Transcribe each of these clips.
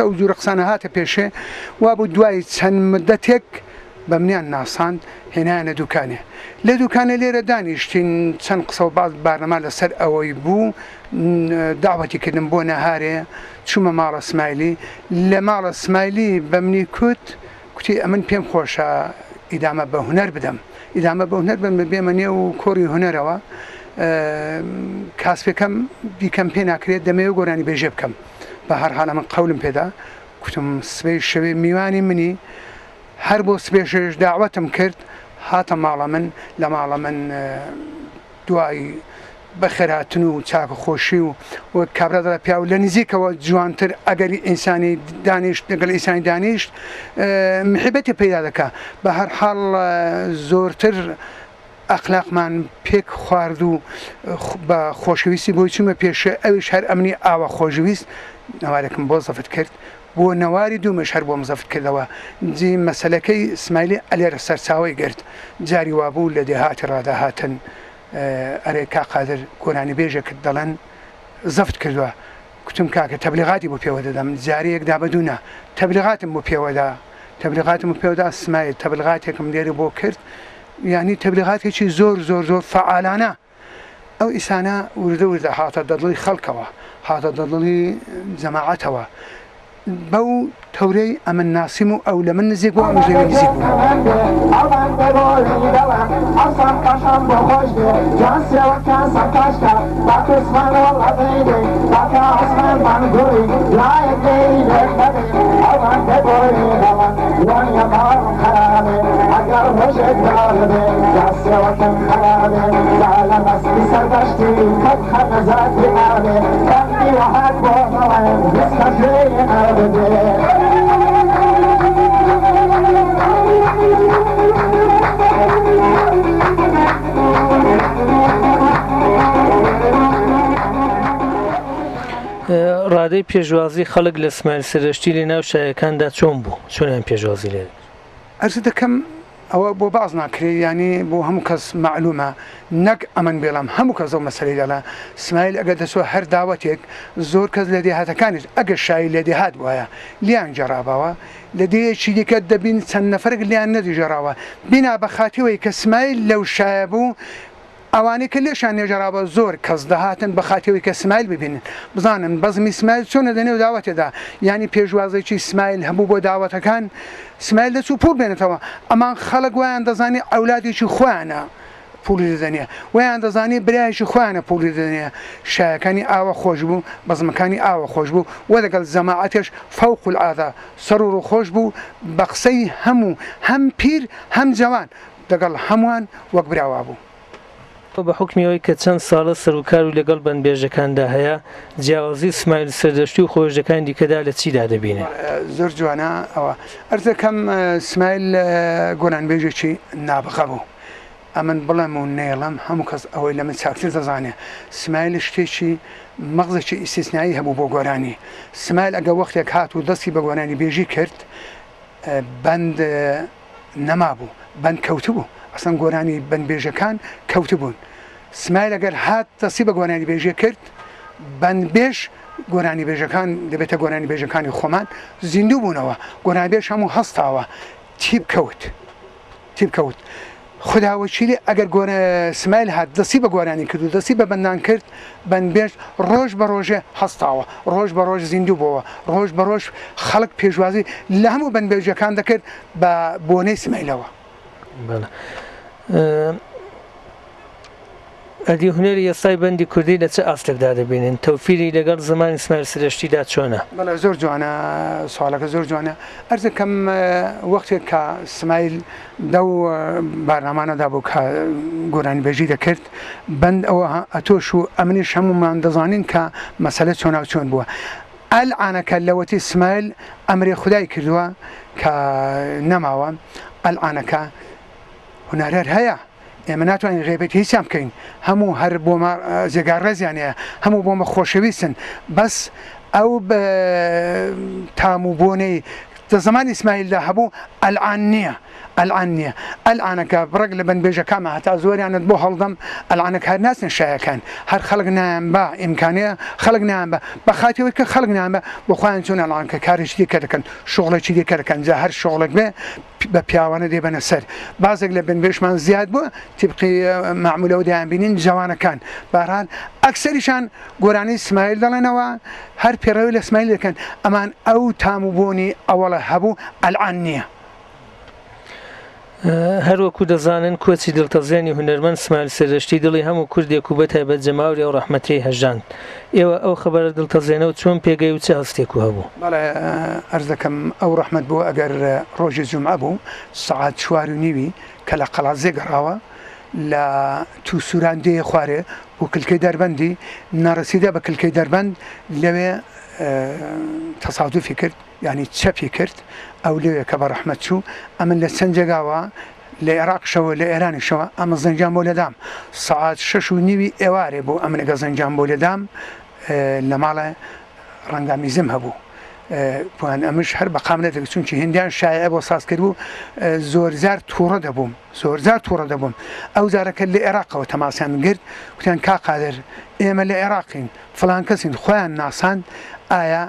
ئەو جوورە قسانە هاتە پێشێ وا بوو دوای چەند مدەتێک بە منیان ناساند هێنایانە دوکانێ لە دوکانە لێرە دانیشتین چەند قسە و باز بارنەما لەسەر ئەوەی بوو داوەتی کردم بۆ نەهارێ چوومە ماڵە سمایلی لە ماڵە سمایلی بە منی کوتی ئەمن پێم خۆشە ئیدامە بە هونەر بدەم ئیدامە بە هونەر بم بێمە نێو کۆڕی هونەرەوە کاسپێکەم بیکەم پێ ناکرێت دەمەوێت گۆرانی بێژێ بکەم بە هەر حاڵە من قەولم پێدا کوتم سبەی شەوێ میوانی منی هەر بۆ سبێشش داوەتم کرد هاتە ماڵە من لە ماڵە من دوای بەخێرهاتن و چاکە خۆشی و کابرادرا پیا و لە نزیکەوە جوانتر ئەگەری ئینسانی دانیشت لەگەڵ ئینسانی دانیشت محبەتی پەیدا دەکا بە هەر حاڵ زۆرتر ئەخلاقمان پێک خوارد و بە خۆشەویستی بۆی چوومە پێشە ئەویش هەر ئەمنی ئاوە خۆشەویست نەوارێکم بۆ زەفت کرد بۆ نەواری دوومەش هەر بۆم زەفت کردەوە جی مەسەلەکەی سمایلی ئەلێرە سەرچاوی گرت جاری وابوو لە دێهاتی ڕاداهاتن ئەرێ کاقادر گۆرانی بێژێکت دەڵێن زەفت کردووە کوتم کاکە تەبلیغاتی بۆ پێوە دەدەم جارەیەکدا بەدوونە تەبلیغاتم بۆ پێوەدا تەبلیغاتم بۆ پێوەدا سمایل تەبلیغاتێکم لێرە بۆ کرد یعنی تەبلیغاتێکی زۆر زۆر زۆر فعالانە ئەو ئیسانە وردە وردە هاتە دەدڵی خەڵکەوە هاتە دەدڵی جەماعەتەوە بەو تەورەی ئەمن ناسیم و ئەو لە من نزیک بوو ئەم ژێوی نزیک بوو ڕادەی پێشوازی خەڵک لە سمایل سەرشتی لە ناو شایەکاندا چۆن بوو چۆنیان پێشوازی لێ ئەرز دەکەم ئەوە بۆ باز ناکرێت ینی بۆ هەموو کەس معلومە نەک ئەمن بێڵام هەموو کەس ئەو مەسەلەی دەڵێ سمایل ئەگەر دەچوە هەر داوەتێک زۆر کەس لە دێهاتەکانیش ئەگەر شایی لە دێهات وایە لیان جێڕابەوە لە دێیەکی دیکە دەبین چەند نەفرێک لیان نەدیژێڕاوە بینا بە خاتیەوەی کە سمایل لەو شایە بوو ئەوانەی کە لێشان نێژەرابە زۆر کەس دەهاتن بە خاتیەوەی کە سمایل ببینن بزانن بەزمی سمایل چۆنە دەنێو داوەتێدا ینی پێشوازێکی سمایل هەبوو بۆ داوەتەکان سمایل دەچوو پول بێنێتەوە ئەمان خەڵک وایان دەزانی ئەولادێکی خۆیانە پولی دەدەنێ ویان دەزانی برایشی خۆیانە پولی دەدەنێ شایەکانی ئاوە خۆش بوو بەزمەکانی ئاوە خۆش بوو و لەگەڵ جەماعەتێش فەوق العادە سەرور و خۆش بوو بە قسەی هەموو هەم پیر هەم جەوان لەگەڵ هەمووان وەک براوا بوو بە حکمیەوەی کە چەند ساڵە سەرۆکار و لەگەڵ بەندبێژەکاندا هەیە جیاوازی سمایل سەردەشتی و خۆشەکان دیکەدا لە چیدا دەبینێ زۆر جوانە ئەوە ئەرزەکەم سمایل گۆرانبێژێکی نابغە بوو ئەمن بڵێم و نێڵم هەموو کەس ئەوەی لە من چاکتر دەزانێ سمایل شتێکی مەغزێکی ئیسیسنایی هەبوو بۆ گۆرانی سمایل ئەگە وەختێک هات و دەستی بە گۆرانی بێژی کرد بەند نەمابوو بەند کەوت بوو ئەسەن گۆرانی بەندبێژەکان کەوت بوون سمایل ئەگەر هات دەستی بە گۆرانی بێژێ کرد بەندبێژ گۆرانی بێژەکان دەبێتە گۆرانی بێژەکانی خۆمان زیندوو بوونەوە گۆرانی بێژ هەموو هەستاوە تیب کەوت خوداوەچیلی ئەگەر سمایل هات دەستی بە گۆرانی کرد و دەستی بە بەندان کرد بەندبێژ ڕۆژ بە ڕۆژێ هەستاوە ڕۆژ بە ڕۆژ زیندوو بووەوە ڕۆژ بە ڕۆژ خەڵک پێشوازی لە هەموو بەندبێژەکان دەکرد بە بۆنەی سمایلەوە ئەدی هونەری ئێستای بەندی کوردی لە چه ئاستێکدا دەبینن تەوفیری لەگەڵ زمانی سمایل سەرشتیدا چۆنە بەڵێ زۆر جوانە سوالەکە زۆر جوانە ئەرزەکەم وەختێک کە سمایل دەو بارنامانەدا بوو کە گۆرانی بێژی دەکرد بەند ئەوە ئەتۆش و ئەمنیش هەمومان دەزانین کە مەسەلە چۆنا چۆن بووە ئەلعانەکە لەوەتی سمایل ئەمری خودای کردووە کە نەماوە ئەلعانەکە هونەرەر هەیە ئێمە ناتوانین غیبەتی هیچیان بکەین هەموو هەر بۆمە جێگار ڕێزیانەیە هەموو بۆمە خۆشەویستن بەس ئەو تام و بۆنەی زمانی ئیسماعیلدا هەبوو ئەلعان نییە ئەلعان نییە ئەلعانەکە بڕێک لە بنبێژەکەمە هەتا زۆریانت بۆ هەڵدەم ئەلعانەکە هەر ناچن شایەکان هەر خەڵک نایان بە ئیمکانەیە خەڵک نایان بە بەخاتیەوەی کە خەڵک نایان بە بۆ خۆیان چۆن ئەلعانکە کارێکی دیکە دەکەن شغڵێکی دیکە دەکەن جا هەر شغڵێک بێ بە پیاوانە دێبەنە سەر بازێک لە بنبێژمان زیاد بووە تیبقی معمولە و دەیان بینین جوانەکان بەهەرحال ئەکسەریشان گۆرانی ئیسماعیل دەڵێنەوە هەر پێڕەوی لە ئیسماعیل دەکەن ئەمان ئەو تاموبوونی ئەوەڵە هەبوو ئەلعان نییە هەروەکو دەزانن کۆچی دڵتەزیانی هونەرمەند ئیسماعیل سەردەشتی دڵی هەموو کوردێک و بەتایبەت جەماوری ئەو ڕەحمەتەی هەژاند ئێوە ئەو خەبەرە دڵتەزێنەوە چۆن پێگەی و چه هەستێک و هەبوو بەڵێ ئەرز دەکەم ئەو ڕەحمەت بوو ئەگەر ڕۆژی جومعە بوو سەعات 4:30 کە لە قەڵازێ گەڕاوە لە تووسوران دێ خوارێ و کلکەی دەربەندی نەڕەسیدە بە کلکەی دەربەند لەوێ تەسادوفی کرد ینی چەپی کرد ئەو لەوێ کە بە ڕەحمەت چوو ئەمن لە چەند جێگاوە لە عێراقشەوە لە ئێرانیشەوە ئەمە زەنجان بۆ لەدام سەعات 6:30 ئێوارێ بوو ئەمنەگە زەنجان بۆ لەدام لە ماڵە ڕەنگامیزم هەبوو پوان ئەمش هەر بە قامنەتێک چونکی هندیان شایعە بۆ ساز کرد بوو زۆرزار تووڕە دەبووم زۆرزار تووڕە دەبووم ئەو زارەکە لە عێراقەوە تەماسیان گرت وتیان کا قادر ئێمە لە عێراقین فلان کەسین خۆیان ناساند ئایا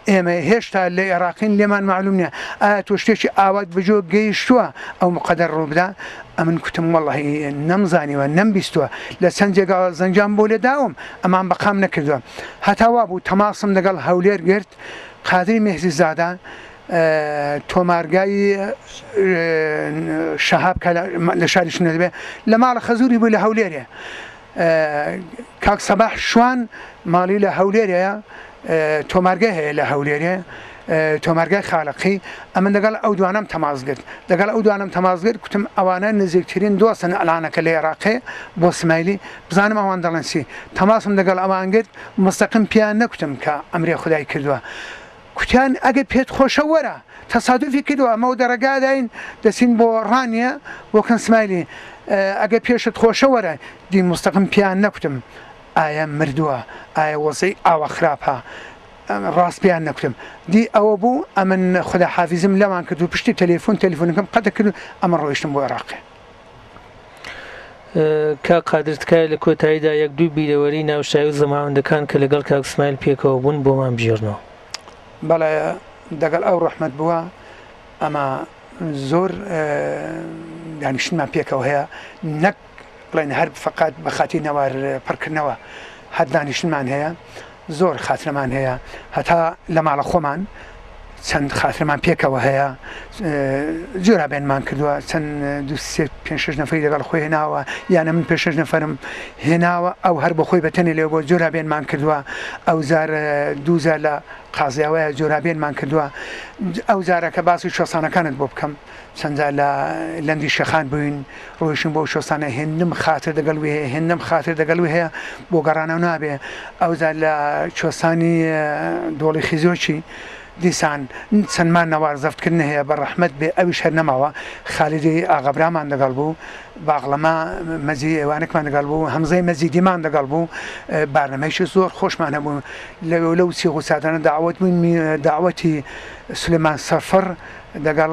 ئێمە هێشتا لە عێراقین لێمان معلوم نییە ئایا تۆ شتێکی ئاوات بجۆ گەیشتووە ئەو مقەدەر ڕووبدا ئەمن کوتم وەڵڵاهی نەمزانیوە نەمبیستووە لە چەند جێگا زەنجان بۆ لێداوم ئەمان بەقام نەکردووە هەتاوا بوو تەماسم لەگەڵ هەولێر گرت قادری مێهزی زادا تۆمارگای شەهاب لە شاری شنە دەبێ لە ماڵە خەزوری بوو لە هەولێرێ کاک سەباح شوان ماڵی لە هەولێرەیە تۆمارگای هەیە لە هەولێرێ تۆمارگای خاڵقی ئەمن دەگەڵ ئەو دوانم تەمازگرت دەگەڵ ئەو دوانم تەمازگرت کوتم ئەوانە نزیکترین دۆستن ئەلانەکە لە عێراقێ بۆ سمایلی بزانم ئەوان دەڵێنسی تەماسم دەگەڵ ئەوان گرت مستەقم پیان نەکوتم کە ئەمرێ خودای کردووە کوتیان ئەگە پێت خۆشە وەرە تەسادوفی کردووە ئەمە و دەرەگاداین دەچین بۆ ڕانیە بۆکەن سمایلی ئەگە پێشت خۆشە وەرە دی مستەقم پیان نەکوتم ئایا مردووە ئایا وەزەی ئاوە خراپە ڕاست پیان نەکوتم دی ئەوە بوو ئەمن خوددا حافیزم لەمان کرد و پشتی تەلێفۆنەکەم قەتە کرد ئەمە ڕۆیشتم بۆ عێراقی کا قادرتکای لە کۆتاییدا یەک دوو بیرەوەری ناوشایی و زەماوەندەکان کە لەگەڵ کاک ئیسماعیل پێکەوە بوون بۆمان بژێڕنەوە بەڵێ دەگەڵ ئەو ڕەحمەت بووە ئەمە زۆر دانیشتمان پێکەوە هەیە نەک بڵێن هەر فقات بە خاتی نەوار پڕکردنەوە هەر دانیشتمان هەیە زۆر خاترەمان هەیە هەتا لە ماڵە خۆمان چەند خاترمان پێکەوە هەیە جۆرابێنمان کردووە چەند 5 نەفەری لەگەڵ خۆی هێناوە یانە من 5 نەفەرم هێناوە ئەو هەر بە خۆی بەتەنێ لێ بۆ جۆرابێنمان کردووە ئەو زار دووزار لە قازیاوەیە جۆرابێنمان کردووە ئەو زارەکە باسی شۆسانەکانت بۆ بکەم چەندجا لە لەندی شەخان بووین ڕۆیشتم بۆ شۆستانە هێندم خاتر دەگەڵوی هەیە هێندم خاتر دەگەڵوی هەیە بۆ گەڕانەوە نابێ ئەو زار لە چۆسانی دۆڵی خیزۆکی دیسان چەندمان نەوار زەفتکردن هەیە بە ڕەحمەت بێ ئەویش هەر نەماوە خالیدی ئاغەبرامان دەگەڵ بوو باغڵەما مەزی ئێوانێکمان دەگەڵ بوو هەمزەی مەزیدیمان دەگەڵ بوو بارنامەیەکی زۆر خۆشمان هەبوو لەو سیغ و ساتانە داوەت بووین داوەتی سولێمان سەفەر دەگەڵ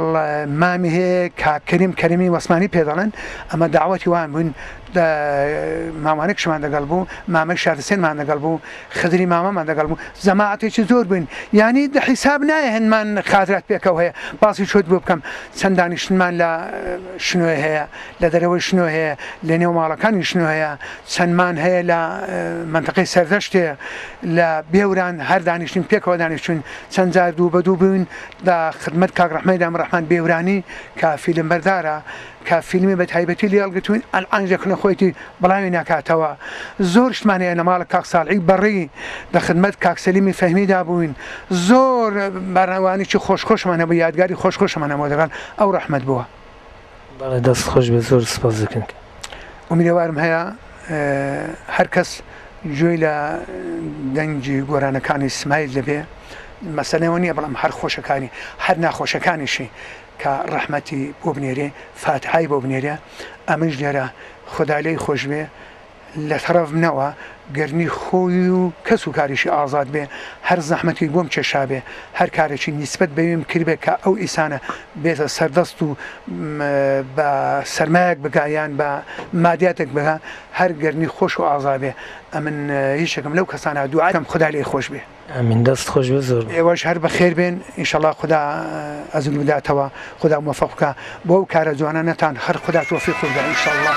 مامی هەیە کاکەریم کەریمی وەسمانی پێ دەڵێن ئەمە داوەتی وان بووین مامانێکشمان دەگەڵ بوو مامەی شاردسێنمان دەگەڵ بوو خدری مامەمان دەگەڵ بوو زەماعەتێکی زۆر بووین یانی حیساب نایە هەنمان خاترات پێکەوە هەیە باسی چۆت بۆ بکەم چەند دانیشتمان لە شنوێ هەیە لە دەرەوەی شنو هەیە لە نێو ماڵەکانی شنو هەیە چەندمان هەیە لە منتەقەی سەردەشتێ لە بێوران هەر دانیشتین پێکەوە دانیشتون چەند جار دوو بە دوو بووین دا خدمەت کاک ڕەحمەت ڕەحمان بێورانی کە فیلم بەردارە کە فیلمی بە تایبەتی لێڵگرتوین ئەلعانجەکن خۆیتی بەڵاوی ناکاتەوە زۆر شتمانەیە لە ماڵە کاک ساڵعی بەڕی لە خدمەت کاک سەلیمی فەهمیدا بووین زۆر بەرنامەوانێکی خۆشخۆشمان هەبوو یادگاری خۆشخۆشمان هەبوو دەگەڵ ئەو ڕەحمەت بووە بەڵێ دەست خۆش بێ زۆر سپاس دەکەن ئومیدوارم هەیە هەر کەس گوێی لە دەنگی گۆرانەکانی ئیسماعیل دەبێ مەسەلەوە نییە بەڵام هەر خۆشەکانی هەر ناخۆشەکانیشی کە ڕەحمەتی بۆ بنێرێ فاتحای بۆ بنێرە ئەمەش لێرە خوددا لێی خۆش بێ لە تەرەف منەوە گەرنی خۆی و کەس و کاریشی ئازاد بێ هەر زەحمەتی بۆم کێشا بێ هەر کارێکی نیسبەت بەوێم کردبێ کە ئەو ئیسانە بێتە سەردەست و بە سەرمایەک بگایان بە مادیاتێک بگا هەر گەرنی خۆش و ئازا بێ ئەمن هیچێکم لەو کەسانە دوعاکەم خدا لێ خۆش بێ ئەمین دەست خۆش بێ زۆر ئێوەش هەر بەخێر بێن ئینشەڵڵا خدا ئەزل بداتەوە خدا موفق بکە بۆ ئەو کارە جوانانەتان هەر خدا تۆفیق بدا ئینشەڵڵا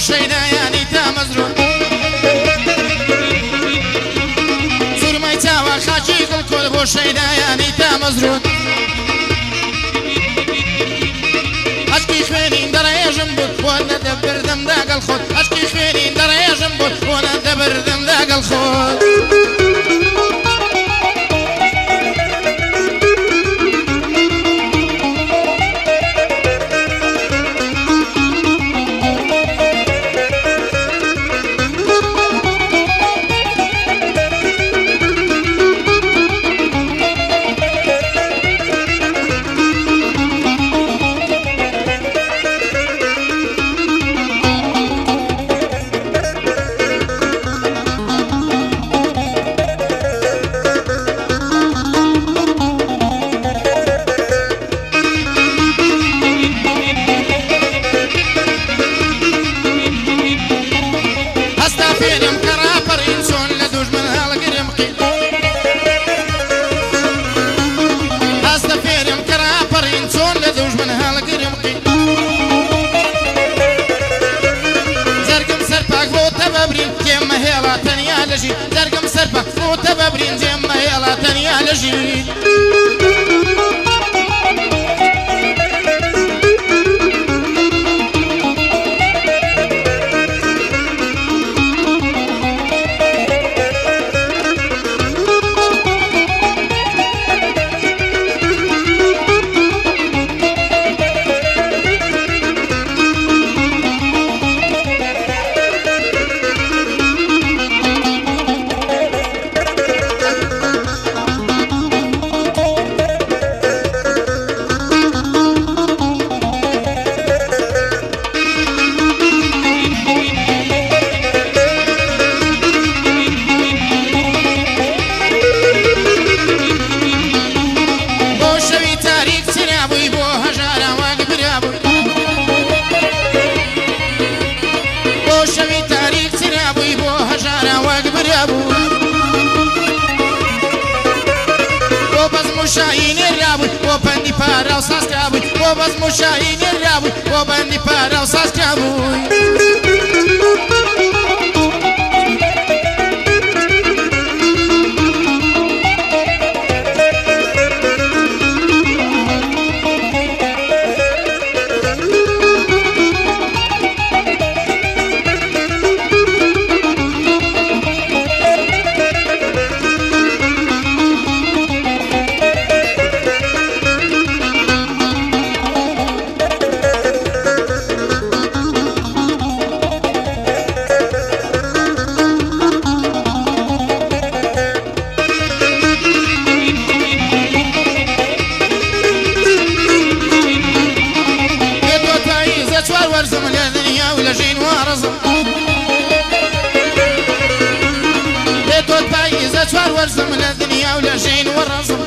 شينا بۆ شەیدایانی تا مەزرود عشقی خوێنین دەڕێژم بوو بۆ نەدەبردم داگەڵ خۆت عشقی خوێنین دەڕێژم بوو بۆ نەدەبردم داگەڵ خۆت زرقم سربة فوت ببرين جمع يلا تنيا لجي مشاهين الرابي وبندي بارا وصاص كابوي وبس مشاهين الرابي وبندي بارا وصاص كابوي ورزم للدنيا ولجين ورزم بيتو تبايز اتوار ورزم للدنيا ولجين ورزم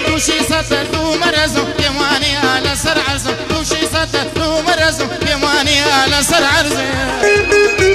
توشي سطر تو مرزم يماني على سر عرزم توشي سطر تو مرزم يماني على سر عرزم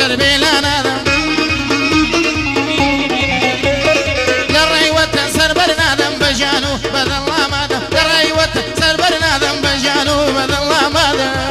شربي لنا للريوة سربرنا ذنب جانو بدل الله ماذا للريوة سربرنا ذنب جانو بدل الله ماذا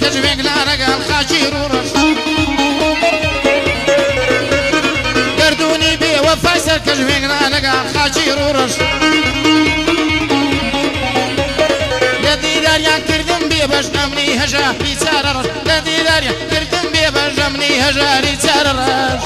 كجبك لا رقال خاشير ورش قردوني بي وفايسر كجبك لا رقال خاشير ورش لدي داريا كردم بي بجنمني هجاري تاررش لدي داريا كردم بي بجنمني هجاري تاررش